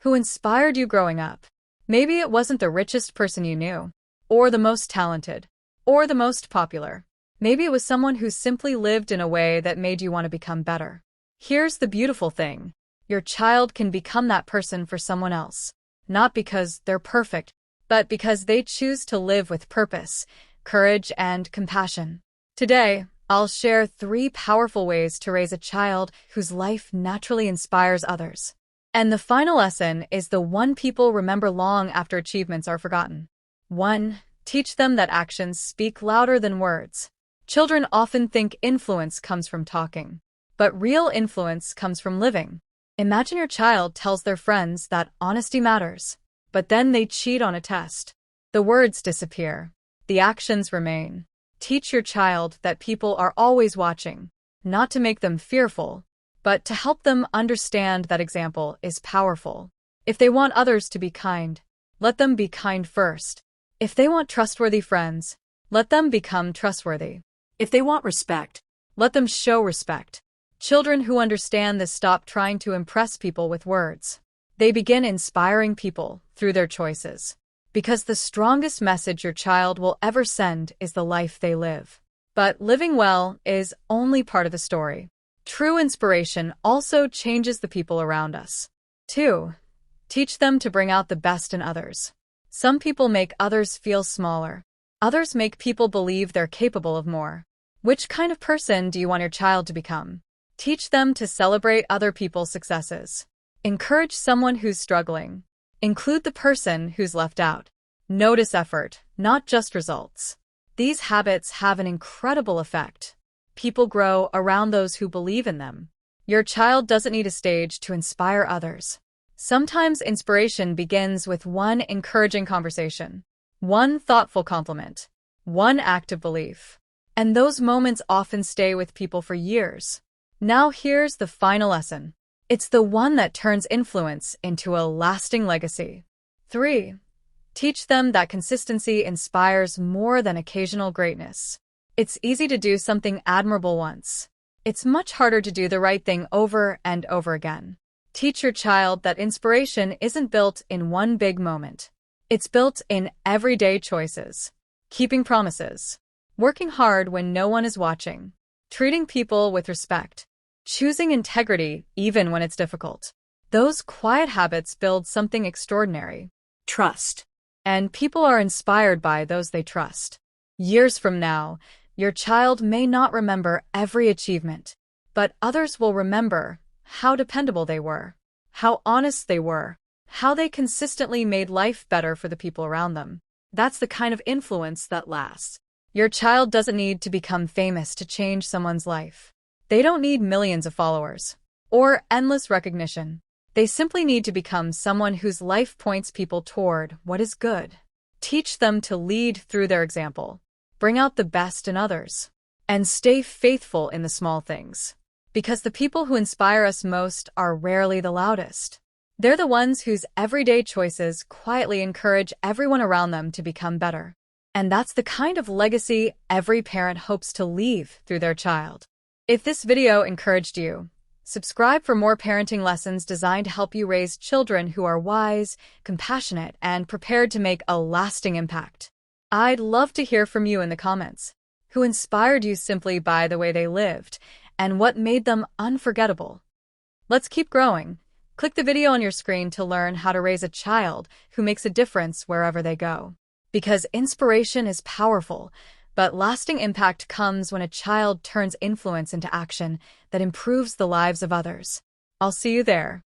Who inspired you growing up? Maybe it wasn't the richest person you knew, or the most talented, or the most popular. Maybe it was someone who simply lived in a way that made you want to become better. Here's the beautiful thing. Your child can become that person for someone else. Not because they're perfect, but because they choose to live with purpose, courage, and compassion. Today, I'll share 3 powerful ways to raise a child whose life naturally inspires others. And the final lesson is the one people remember long after achievements are forgotten. 1. Teach them that actions speak louder than words. Children often think influence comes from talking, but real influence comes from living. Imagine your child tells their friends that honesty matters, but then they cheat on a test. The words disappear. The actions remain. Teach your child that people are always watching, not to make them fearful, but to help them understand that example is powerful. If they want others to be kind, let them be kind first. If they want trustworthy friends, let them become trustworthy. If they want respect, let them show respect. Children who understand this stop trying to impress people with words. They begin inspiring people through their choices. Because the strongest message your child will ever send is the life they live. But living well is only part of the story. True inspiration also changes the people around us. 2. Teach them to bring out the best in others. Some people make others feel smaller. Others make people believe they're capable of more. Which kind of person do you want your child to become? Teach them to celebrate other people's successes. Encourage someone who's struggling. Include the person who's left out. Notice effort, not just results. These habits have an incredible effect. People grow around those who believe in them. Your child doesn't need a stage to inspire others. Sometimes inspiration begins with one encouraging conversation, one thoughtful compliment, one act of belief. And those moments often stay with people for years. Now here's the final lesson. It's the one that turns influence into a lasting legacy. 3. Teach them that consistency inspires more than occasional greatness. It's easy to do something admirable once. It's much harder to do the right thing over and over again. Teach your child that inspiration isn't built in one big moment. It's built in everyday choices. Keeping promises. Working hard when no one is watching. Treating people with respect. Choosing integrity even when it's difficult. Those quiet habits build something extraordinary. Trust. And people are inspired by those they trust. Years from now, your child may not remember every achievement, but others will remember how dependable they were, how honest they were, how they consistently made life better for the people around them. That's the kind of influence that lasts. Your child doesn't need to become famous to change someone's life. They don't need millions of followers or endless recognition. They simply need to become someone whose life points people toward what is good. Teach them to lead through their example. Bring out the best in others. And stay faithful in the small things. Because the people who inspire us most are rarely the loudest. They're the ones whose everyday choices quietly encourage everyone around them to become better. And that's the kind of legacy every parent hopes to leave through their child. If this video encouraged you, subscribe for more parenting lessons designed to help you raise children who are wise, compassionate, and prepared to make a lasting impact. I'd love to hear from you in the comments. Who inspired you simply by the way they lived, and what made them unforgettable? Let's keep growing. Click the video on your screen to learn how to raise a child who makes a difference wherever they go. Because inspiration is powerful, but lasting impact comes when a child turns influence into action that improves the lives of others. I'll see you there.